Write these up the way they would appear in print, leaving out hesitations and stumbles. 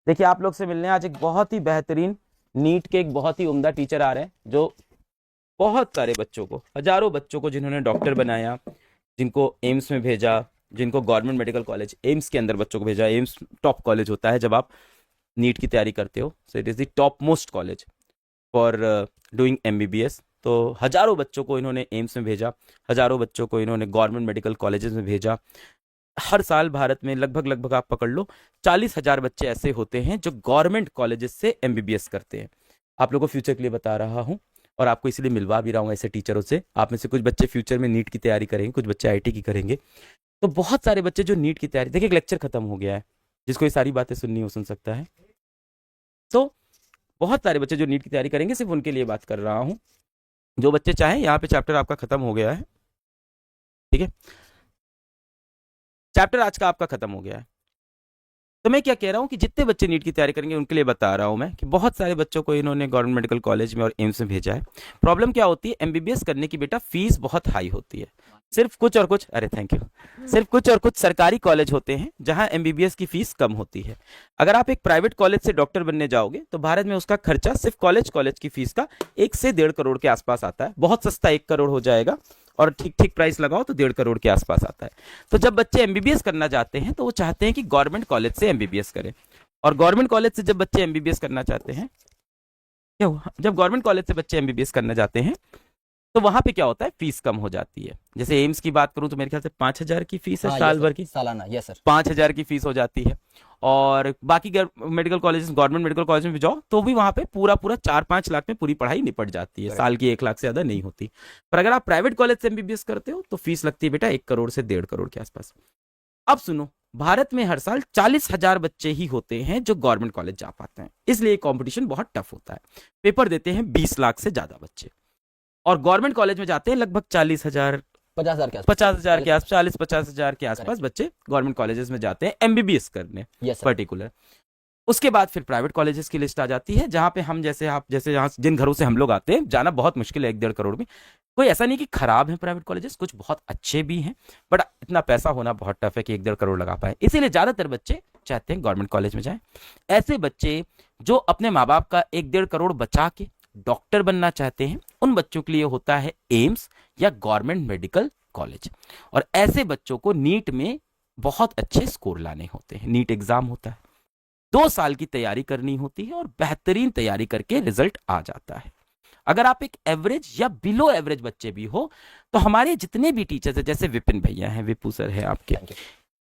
देखिए आप लोग से मिलने आज एक बहुत ही बेहतरीन नीट के एक बहुत ही उम्दा टीचर आ रहे हैं जो बहुत सारे बच्चों को, हजारों बच्चों को जिन्होंने डॉक्टर बनाया, जिनको एम्स में भेजा, जिनको गवर्नमेंट मेडिकल कॉलेज एम्स के अंदर बच्चों को भेजा। एम्स टॉप कॉलेज होता है जब आप नीट की तैयारी करते हो, so it is the top most college for doing MBBS. तो हजारों बच्चों को इन्होंने एम्स में भेजा, हजारों बच्चों को इन्होंने गवर्नमेंट मेडिकल कॉलेजेस में भेजा। हर साल भारत में लगभग लगभग आप पकड़ लो 40,000 बच्चे ऐसे होते हैं जो गवर्नमेंट कॉलेजेस से एमबीबीएस करते हैं। आप लोगों को फ्यूचर के लिए बता रहा हूँ और आपको इसलिए मिलवा भी रहा हूँ ऐसे टीचरों से। आप में से कुछ बच्चे फ्यूचर में नीट की तैयारी करेंगे, कुछ बच्चे आईटी की करेंगे। तो बहुत सारे बच्चे जो नीट की तैयारी, देखिए एक लेक्चर खत्म हो गया है, जिसको ये सारी बातें सुननी हो सुन सकता है। तो बहुत सारे बच्चे जो नीट की तैयारी करेंगे, सिर्फ उनके लिए बात कर रहा हूँ। जो बच्चे चाहें, यहाँ पे चैप्टर आपका खत्म हो गया है, ठीक है, चैप्टर आज का आपका खत्म हो गया है। तो मैं क्या कह रहा हूँ कि जितने बच्चे नीट की तैयारी करेंगे उनके लिए बता रहा हूँ मैं कि बहुत सारे बच्चों को इन्होंने गवर्नमेंट मेडिकल कॉलेज में और एम्स में भेजा है। प्रॉब्लम क्या होती है, एमबीबीएस करने की बेटा फीस बहुत हाई होती है। सिर्फ कुछ और कुछ, अरे थैंक यू, सिर्फ कुछ और कुछ सरकारी कॉलेज होते हैं जहां एमबीबीएस की फीस कम होती है। अगर आप एक प्राइवेट कॉलेज से डॉक्टर बनने जाओगे तो भारत में उसका खर्चा सिर्फ कॉलेज की फीस का 1 से 1.5 करोड़ के आसपास आता है। बहुत सस्ता 1 करोड़ हो जाएगा और ठीक ठीक प्राइस लगाओ तो 1.5 करोड़ के आसपास आता है। तो जब बच्चे एमबीबीएस करना चाहते हैं तो वो चाहते हैं कि गवर्नमेंट कॉलेज से एमबीबीएस करें। और गवर्नमेंट कॉलेज से जब बच्चे एमबीबीएस करना चाहते हैं, क्या हुआ, जब गवर्नमेंट कॉलेज से बच्चे एमबीबीएस करना जाते हैं तो वहां पे क्या होता है, फीस कम हो जाती है। जैसे एम्स की बात करूं तो मेरे ख्याल से 5,000 की फीस है, हाँ साल यस भर सर, की सालाना यस सर। 5,000 की फीस हो जाती है। और बाकी medical college, government medical college में भी जाओ तो भी वहां पे पूरा पूरा 4-5 लाख में पूरी पढ़ाई निपट जाती है, साल की 1 लाख से ज्यादा नहीं होती। पर अगर आप प्राइवेट कॉलेज से एमबीबीएस करते हो तो फीस लगती है बेटा 1 करोड़ से 1.5 करोड़ के आसपास। अब सुनो, भारत में हर साल 40,000 बच्चे ही होते हैं जो गवर्नमेंट कॉलेज जा पाते हैं, इसलिए कंपटीशन बहुत टफ होता है। पेपर देते हैं 20 लाख से ज्यादा बच्चे और गवर्नमेंट कॉलेज में जाते हैं लगभग 40,000, 50,000 के आसपास, 50,000 के आसपास, 40-50,000 के आसपास बच्चे गवर्नमेंट कॉलेजेस में जाते हैं एमबीबीएस करने यस सर। पर्टिकुलर। उसके बाद फिर प्राइवेट कॉलेजेस की लिस्ट आ जाती है जहां पे हम जैसे, आप जैसे यहाँ जिन घरों से हम लोग आते हैं, जाना बहुत मुश्किल है 1-1.5 करोड़ में। कोई ऐसा नहीं कि खराब है प्राइवेट कॉलेजेस, कुछ बहुत अच्छे भी हैं, बट इतना पैसा होना बहुत टफ है कि 1-1.5 करोड़ लगा पाए। इसीलिए ज्यादातर बच्चे चाहते हैं गवर्नमेंट कॉलेज में जाएं। ऐसे बच्चे जो अपने माँ बाप का 1-1.5 करोड़ बचा के डॉक्टर बनना चाहते हैं, उन बच्चों के लिए होता है एम्स या गवर्नमेंट मेडिकल कॉलेज। और ऐसे बच्चों को नीट में बहुत अच्छे स्कोर लाने होते हैं। नीट एग्जाम होता है, 2 साल की तैयारी करनी होती है और बेहतरीन तैयारी करके रिजल्ट आ जाता है। अगर आप एक एवरेज या बिलो एवरेज बच्चे भी हो तो हमारे जितने भी टीचर्स हैं, जैसे विपिन भैया हैं, विपू सर है आपके,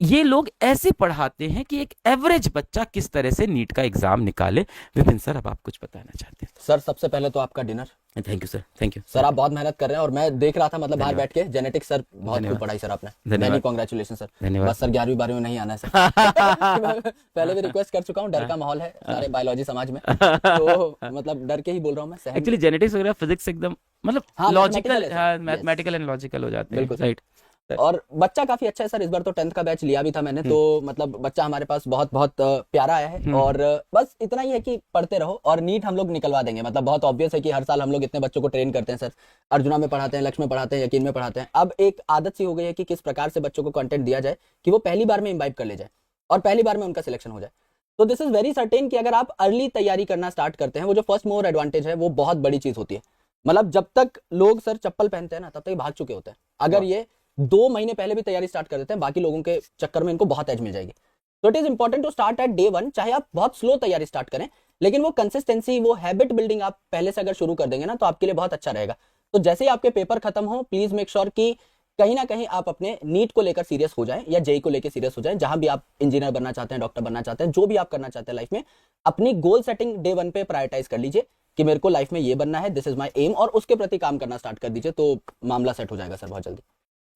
ये लोग ऐसे पढ़ाते हैं कि एक एवरेज बच्चा किस तरह से नीट का एग्जाम निकाले। विपिन सर, अब आप कुछ बताना चाहते हैं? सर सबसे पहले तो आपका dinner. Thank you sir, thank you sir. आप बहुत मेहनत कर रहे हैं और मैं देख रहा था, मतलब बाहर धन्यवाद। बैठ के जेनेटिक्स सर बहुत धन्यवाद। खूब पढ़ाई सर आपने। धन्यवाद। Many congratulation sir. धन्यवाद। बस सर 11वीं 12वीं में नहीं आना है सर। पहले भी रिक्वेस्ट कर चुका हूँ, डर का माहौल है सारे बायोलॉजी समाज में, तो मतलब डर के ही बोल रहा हूँ मैं। एक्चुअली जेनेटिक्स वगैरह फिजिक्स एकदम मतलब हाँ, लॉजिकल, mathematical है सर। मैथमेटिकल एंड लॉजिकल हो जाते हैं, बिल्कुल राइट। और बच्चा काफी अच्छा है सर। इस बार तो 10th का बैच लिया भी था मैंने, तो मतलब बच्चा हमारे पास बहुत बहुत प्यारा आया है। और बस इतना ही है कि पढ़ते रहो और नीट हम लोग निकलवा देंगे। मतलब बहुत ऑब्वियस है कि हर साल हम लोग इतने बच्चों को ट्रेन करते हैं सर। अर्जुना में पढ़ाते हैं, लक्ष्य में पढ़ाते हैं, यकीन में पढ़ाते हैं। अब एक आदत सी हो गई है कि किस प्रकार से बच्चों को कंटेंट दिया जाए कि वो पहली बार में इम्बाइब कर ले जाए और पहली बार में उनका सिलेक्शन हो जाए। तो दिस इज वेरी सर्टेन कि अगर आप अर्ली तैयारी करना स्टार्ट करते हैं, वो जो फर्स्ट मोर एडवांटेज है वो बहुत बड़ी चीज होती है। मतलब जब तक लोग सर चप्पल पहनते हैं ना, तब तक भाग चुके होते हैं। अगर ये 2 महीने पहले भी तैयारी स्टार्ट कर देते हैं, बाकी लोगों के चक्कर में इनको बहुत एज मिल जाएगी। तो it is important to start at day 1। चाहे आप बहुत स्लो तैयारी स्टार्ट करें, लेकिन वो कंसिस्टेंसी, वो हैबिट बिल्डिंग आप पहले से अगर शुरू कर देंगे ना, तो आपके लिए बहुत अच्छा रहेगा। तो जैसे ही आपके पेपर खत्म हो, प्लीज मेक श्योर कि कहीं ना कहीं आप अपने नीट को लेकर सीरियस हो जाएं या जेई को लेकर सीरियस हो जाएं। जहां भी आप इंजीनियर बनना चाहते हैं, डॉक्टर बनना चाहते हैं, जो भी आप करना चाहते हैं लाइफ में, अपनी गोल सेटिंग डे 1 पे प्रायोरिटाइज कर लीजिए कि मेरे को लाइफ में ये बनना है, दिस इज माई एम, और उसके प्रति काम करना स्टार्ट कर दीजिए। तो मामला सेट हो जाएगा सर बहुत जल्दी।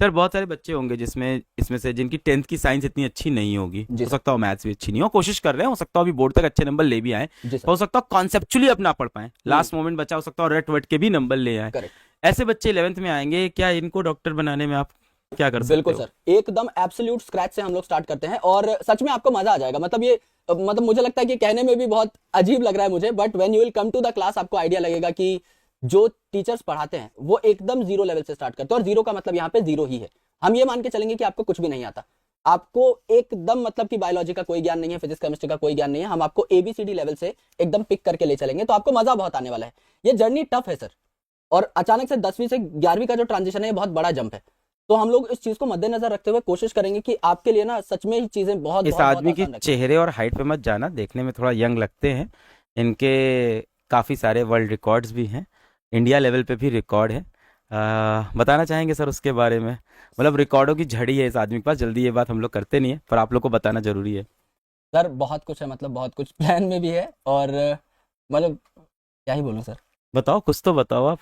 सर बहुत सारे बच्चे होंगे जिसमें, इसमें से जिनकी 10th की साइंस इतनी अच्छी नहीं होगी, जी हो सर। सकता हो मैथ्स भी अच्छी नहीं हो, कोशिश कर रहे हैं, हो सकता हो अभी बोर्ड तक अच्छे नंबर ले भी आए, जी सर। हो सकता हो कॉन्सेप्चुअली अपना पढ़ पाए, लास्ट मोमेंट बचा हो सकता हो रट वट के भी नंबर ले आए। करेक्ट। ऐसे बच्चे 11th में आएंगे, क्या इनको डॉक्टर बनाने में आप क्या कर सकते बिल्कुल हो? सर, एकदम एब्सोल्यूट स्क्रैच से हम लोग स्टार्ट करते हैं और सच में आपको मजा आ जाएगा। मतलब ये, मतलब मुझे लगता है कि कहने में भी बहुत अजीब लग रहा है मुझे, but when you will come to the class आपको आइडिया लगेगा कि जो टीचर्स पढ़ाते हैं वो एकदम जीरो लेवल से स्टार्ट करते हैं। और जीरो का मतलब यहाँ पे जीरो ही है। हम ये मान के चलेंगे कि आपको कुछ भी नहीं आता, आपको एकदम मतलब कि बायोलॉजी का कोई ज्ञान नहीं है, फिजिक्स केमिस्ट्री का कोई ज्ञान नहीं है, हम आपको एबीसीडी लेवल से एकदम पिक करके ले चलेंगे, तो आपको मजा बहुत आने वाला है। ये जर्नी टफ है सर, और अचानक से 10वीं से 11वीं का जो ट्रांजिशन है ये बहुत बड़ा जंप है। तो हम लोग इस चीज को मद्देनजर रखते हुए कोशिश करेंगे कि आपके लिए ना सच में ही चीजें बहुत इस बहुत बहुत आदमी की आसान रखें। चेहरे और हाइट पे मत जाना, देखने में थोड़ा यंग लगते हैं। इनके काफ़ी सारे वर्ल्ड रिकॉर्ड्स भी हैं, इंडिया लेवल पे भी रिकॉर्ड है। बताना चाहेंगे सर उसके बारे में? मतलब रिकॉर्डों की झड़ी है इस आदमी के पास, जल्दी ये बात हम लोग करते नहीं है, पर आप लोग को बताना जरूरी है। सर बहुत कुछ है, मतलब बहुत कुछ प्लान में भी है, और मतलब क्या ही बोलूं सर। बताओ, कुछ तो बताओ आप।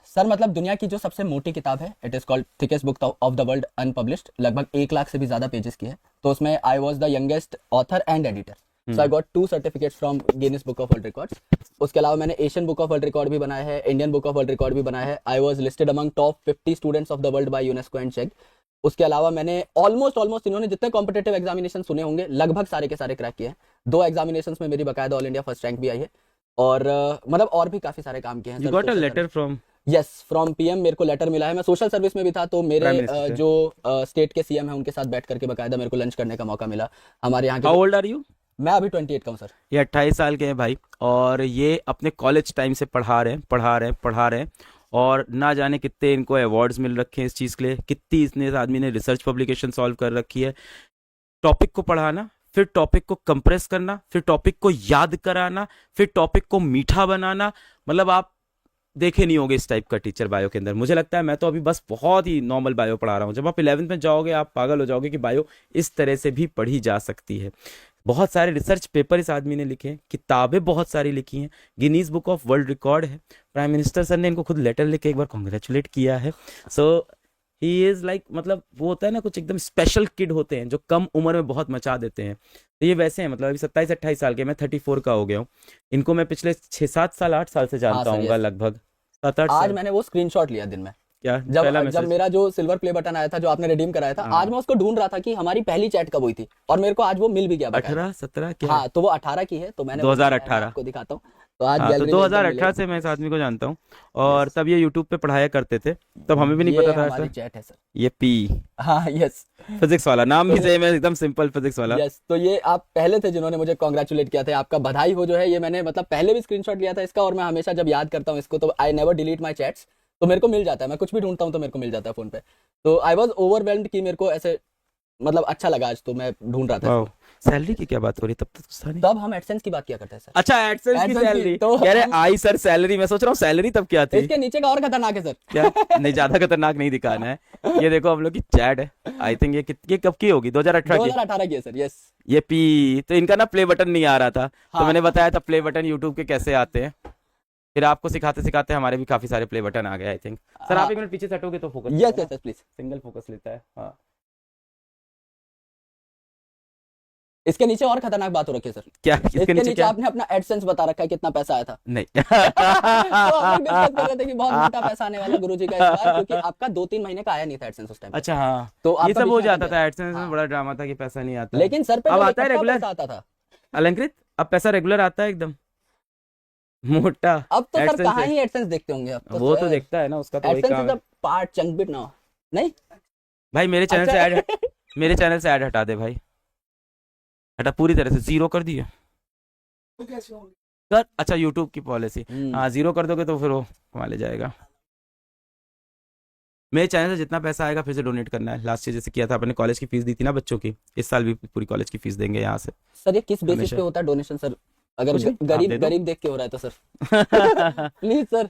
सर मतलब दुनिया की जो सबसे मोटी किताब है, it is called thickest book of the world unpublished, लगभग 1 लाख से भी ज्यादा पेजेस की है। तो उसमें I was the youngest author and editor, so I got 2 certificates from Guinness book of world records. उसके अलावा मैंने Asian book of world record भी बनाया है, Indian book of world record भी बनाया है। I was listed among top 50 students of the world by UNESCO and check. उसके अलावा मैंने ऑलमोस्ट इन्होंने जितने कॉम्पिटेटिव एग्जामिनेशन सुने होंगे लगभग सारे के सारे क्रैक किए हैं। 2 एग्जामिनेशन में मेरी बकायदा ऑल इंडिया फर्स्ट रैंक भी आई है, और मतलब और भी काफी सारे काम किए हैं you sir. Got a social letter from yes from PM, मेरे को लेटर मिला है। मैं सोशल सर्विस में भी था, तो मेरे प्राइम मिनिस्टर से? जो स्टेट के सीएम है उनके साथ बैठ करके बकायदा मेरे को लंच करने का मौका मिला। हमारे यहाँ हाउ के ओल्ड आर यू? मैं अभी 28 का हूँ सर। ये 28 साल के हैं भाई, और ये अपने कॉलेज टाइम से पढ़ा रहे हैं, और ना जाने कितने इनको अवार्ड्स मिल रखे हैं इस चीज़ के लिए, कितनी इसने इस आदमी ने रिसर्च पब्लिकेशन सॉल्व कर रखी है। टॉपिक को पढ़ाना, फिर टॉपिक को कंप्रेस करना, फिर टॉपिक को याद कराना, फिर टॉपिक को मीठा बनाना, मतलब आप देखे नहीं होंगे इस टाइप का टीचर बायो के अंदर। मुझे लगता है मैं तो अभी बस बहुत ही नॉर्मल बायो पढ़ा रहा हूँ, जब आप 11th में जाओगे आप पागल हो जाओगे कि बायो इस तरह से भी पढ़ी जा सकती है। बहुत सारे रिसर्च पेपर इस आदमी ने लिखे हैं, किताबें बहुत सारी लिखी हैं, Guinness book of world record है। प्राइम मिनिस्टर सर ने इनको खुद लेटर लिख के एक बार कॉन्ग्रेचुलेट किया है। सो ही इज़ लाइक, मतलब वो होता है ना कुछ एकदम स्पेशल किड होते हैं जो कम उम्र में बहुत मचा देते हैं, तो ये वैसे हैं। मतलब अभी 27-28 साल के, मैं 34 का हो गया हूँ। इनको मैं पिछले 6-7 साल 8 साल से हाँ जानता सर हूँ, यस। लगभग 7-8 आज साल। मैंने वो स्क्रीनशॉट लिया दिन में, क्या जब पहला जब मैसेज? मेरा जो सिल्वर प्ले बटन आया था जो आपने रिडीम कराया था, हाँ, आज मैं उसको ढूंढ रहा था कि हमारी पहली चैट कब हुई थी, और मेरे को आज वो मिल भी गया बकायदा। 18-17 क्या? हाँ तो वो 18 की है, तो मैंने वो निकाला है, मैं 2018। आपको दिखाता हूँ। तो आज हाँ, तो गैलरी में एकदम मिले। 2018 से मैं इस आदमी को जानता हूँ, और यस, तब ये यूट्यूब पे पढ़ाया करते थे, तब हमें भी नहीं ये पता था हमारी ऐसा। चैट है सर। ये पी हाँ यस। फिजिक्स वाला नाम भी तो सेम है, एकदम सिंपल फिजिक्स वाला। यस, तो ये आप पहले थे जिन्होंने मुझे कॉन्ग्रेचुलेट किया था, आपका बधाई हो जो है। ये मैंने मतलब पहले भी स्क्रीनशॉट लिया था इसका, और मैं हमेशा जब याद करता हूँ इसको तो I never delete my chats, तो मेरे को मिल जाता है। मैं कुछ भी ढूंढता हूँ तो मेरे को मिल जाता है फोन पे। तो आई वॉज ओवरवेल्म्ड कि मेरे को ऐसे मतलब अच्छा लगा आज, तो मैं ढूंढ रहा था वाह, इसको। सैलरी की क्या बात हो रही है? तब तक कुछ था नहीं। तब हम एडसेंस की बात किया करते हैं सर। अच्छा, एडसेंस की AdSense की, सैलरी तो कह रहे हम आई सर सैलरी, मैं सोच रहा हूँ सैलरी तब क्या थी। इसके नीचे का और खतरनाक है सर। क्या? नहीं, ज्यादा खतरनाक नहीं दिखाना है। ये देखो हम लोग की चैट है, आई थिंक ये कब की होगी? 2018 की। 2018 की है सर। यस। ये पी, तो इनका ना प्ले बटन नहीं आ रहा था, तो हाँ मैंने बताया था प्ले बटन यूट्यूब के कैसे आते हैं। फिर आपको सिखाते सिखाते हमारे भी काफी सारे प्ले बटन आ गए आई थिंक। सर आप हाँ। एक मिनट पीछे हटोगे तो focus yes yes please. Single focus लेता है। हाँ, इसके नीचे और खतरनाक बात हो रखी है सर। क्या इसके इसके नीचे नीचे क्या? आपने अपना एडसेंस बता रखा है कितना पैसा आया था। नहीं। तो हम लोग डिस्कस कर रहे थे कि बहुत मोटा पैसा आने वाला गुरुजी का इस बार, क्योंकि आपका 2-3 महीने का आया नहीं था एडसेंस उस टाइम पे। अच्छा हाँ, तो ये आपका सब बीच हो में अटक जाता गया। था एडसेंस में, हाँ बड़ा ड्रामा था कि पैसा नहीं आता। लेकिन सर पे अब जो आता है इकट्ठा रेगुलर पैसा आता था, अलंकृत, अब पैसा रेगुलर आता है एकदम मोटा। अब तो सर एडसेंस कहाँ है, ही एडसेंस देखते होंगे अब तो वो तो सर। देखता है ना, उसका तो वही एडसेंस काम इज है। A part chunk bit now. नहीं भाई मेरे चैनल से ऐड, अच्छा। मेरे चैनल से ऐड हटा दे भाई, हटा, पूरी तरह से जीरो कर दिए सर। अच्छा, यूट्यूब की पॉलिसी, हाँ जीरो कर दोगे तो फिर वो कमा ले जाएगा। मेरे चैनल से जितना पैसा आएगा फिर से डोनेट करना है। लास्ट ईयर जैसे किया था, अपने कॉलेज की फीस दी थी ना बच्चों की, इस साल भी पूरी कॉलेज की फीस देंगे यहाँ से। सर ये किस बेसिस हमेशा पे होता है डोनेशन सर? अगर कुछ नहीं, आप गरीब दे दो। गरीब देख के हो रहा है तो सर प्लीज सर।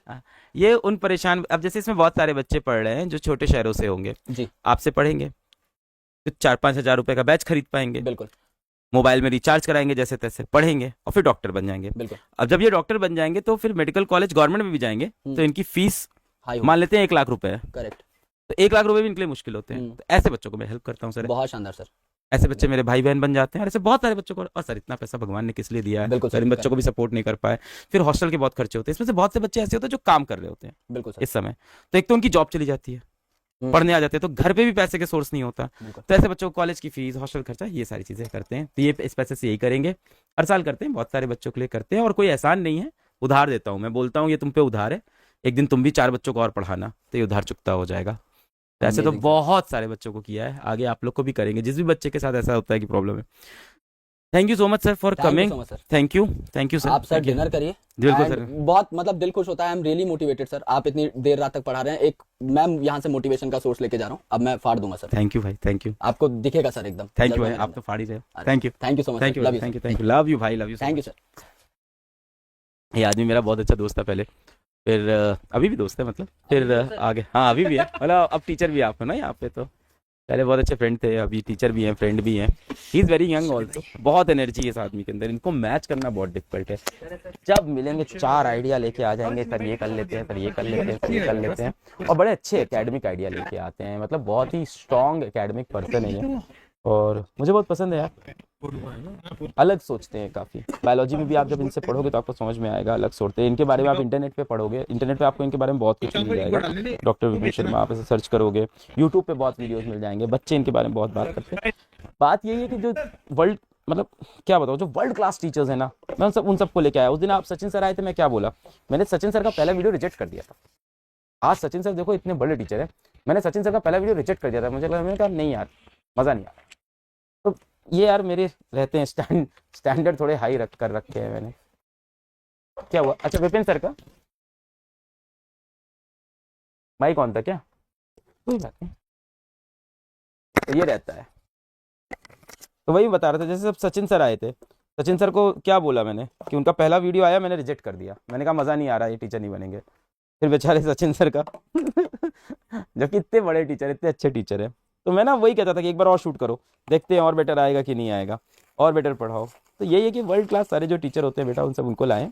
ये उन परेशान, अब जैसे इसमें बहुत सारे बच्चे पढ़ रहे हैं जो छोटे शहरों से होंगे, जी आपसे पढ़ेंगे तो 4-5 हजार रुपए का बैच खरीद पाएंगे, बिल्कुल मोबाइल में रिचार्ज कराएंगे, जैसे तैसे पढ़ेंगे और फिर डॉक्टर बन जाएंगे। बिल्कुल। अब जब ये डॉक्टर बन जाएंगे तो फिर मेडिकल कॉलेज गवर्नमेंट में भी जाएंगे, तो इनकी फीस हाई मान लेते हैं 1 लाख रुपए है, करेक्ट। तो 1 लाख रुपए भी इनके लिए मुश्किल होते हैं। तो ऐसे बच्चों को मैं हेल्प करता हूँ सर, बहुत शानदार सर। ऐसे बच्चे मेरे भाई बहन बन जाते हैं, और ऐसे बहुत सारे बच्चों को। और सर इतना पैसा भगवान ने किस लिए दिया है, बिल्कुल सर सर, इन बच्चों को भी सपोर्ट नहीं कर पाए। फिर हॉस्टल के बहुत खर्चे होते हैं, इसमें से बहुत से बच्चे ऐसे होते हैं जो काम कर रहे होते हैं बिल्कुल सर। इस समय, तो एक तो उनकी जॉब चली जाती है, पढ़ने आ जाते हैं, तो घर पे भी पैसे के सोर्स नहीं होता, बिल्कुल। तो ऐसे बच्चों को कॉलेज की फीस, हॉस्टल खर्चा, ये सारी चीजें करते हैं। तो ये इस पैसे से यही करेंगे, हर साल करते हैं, बहुत सारे बच्चों के लिए करते हैं। और कोई एहसान नहीं है, उधार देता हूँ मैं, बोलता हूँ ये तुम पे उधार है, एक दिन तुम भी 4 बच्चों को और पढ़ाना, तो ये उधार चुकता हो जाएगा। वैसे तो Amazing, sir. बहुत सारे बच्चों को किया है, आगे आप लोग को भी करेंगे जिस भी बच्चे के साथ ऐसा होता है कि प्रॉब्लम है। Thank you so much sir for thank you coming. So much sir. Thank you sir. आप सर थैंक यू। डिनर करिए। बिल्कुल And सर। बहुत मतलब दिल खुश होता है। I am really motivated sir, आप इतनी देर रात तक पढ़ा रहे हैं। एक मैम यहाँ से मोटिवेशन का सोर्स लेके जा रहा हूँ, अब मैं फाड़ दूंगा सर। थैंक यू भाई, थैंक यू। आपको दिखेगा सर एकदम थैंक यू जलवा भाई, मेरे आप तो अंदर। फाड़ ही रहे हो। अरे, thank you. Thank you so much thank sir, you love you thank you sir, thank you, love you भाई, love you so thank you much. Sir. ये आदमी मेरा बहुत अच्छा दोस्त था पहले, फिर अभी भी दोस्त है मतलब, फिर आगे हाँ अभी भी है, मतलब अब टीचर भी है आपको ना यहाँ पे, तो पहले बहुत अच्छे फ्रेंड थे, अभी टीचर भी हैं, फ्रेंड भी हैं। He is very young also, बहुत एनर्जी है इस आदमी के अंदर, इनको मैच करना बहुत डिफिकल्ट है। जब मिलेंगे 4 आइडिया लेके आ जाएंगे, सर ये कर लेते हैं, सर ये कर लेते हैं, सर ये कर लेते हैं, और बड़े अच्छे एकेडमिक आइडिया लेके आते हैं, मतलब बहुत ही स्ट्रॉन्ग एकेडमिक पर्सन है ये, और मुझे बहुत पसंद है यार। अलग सोचते हैं काफ़ी। बायोलॉजी में भी आप जब इनसे पढ़ोगे तो आपको समझ में आएगा, अलग सोचते हैं। इनके बारे में आप इंटरनेट पे पढ़ोगे, इंटरनेट पे आपको इनके बारे में बहुत कुछ मिल जाएगा। डॉक्टर विपिन शर्मा आप ऐसे सर्च करोगे, यूट्यूब पे बहुत वीडियोस मिल जाएंगे, बच्चे इनके बारे में बहुत बात करते हैं। बात यही है कि जो वर्ल्ड, मतलब क्या बताओ, जो वर्ल्ड क्लास टीचर्स हैं ना, मैं उन सबको लेके आया। उस दिन आप सचिन सर आए थे, मैं क्या बोला, मैंने सचिन सर का पहला वीडियो रिजेक्ट कर दिया था। आज सचिन सर देखो इतने बड़े टीचर है, मैंने सचिन सर का पहला वीडियो रिजेक्ट कर दिया था, मुझे लगा, मैंने कहा नहीं यार मज़ा नहीं आया। तो ये यार मेरे रहते हैं स्टैंडर्ड थोड़े हाई कर रखे हैं मैंने। क्या हुआ? अच्छा विपिन सर का माइक ऑन था क्या? कोई बात नहीं, तो ये रहता है। तो वही बता रहा था, जैसे सब सचिन सर आए थे, सचिन सर को क्या बोला मैंने कि उनका पहला वीडियो आया, मैंने रिजेक्ट कर दिया, मैंने कहा मज़ा नहीं आ रहा, ये टीचर नहीं बनेंगे। फिर बेचारे सचिन सर का जबकि इतने बड़े टीचर, इतने अच्छे टीचर है, तो मैं ना वही कहता था कि एक बार और शूट करो, देखते हैं और बेटर आएगा कि नहीं आएगा, और बेटर पढ़ाओ। तो यही है कि वर्ल्ड क्लास सारे जो टीचर होते हैं बेटा, उन सब उनको लाएं,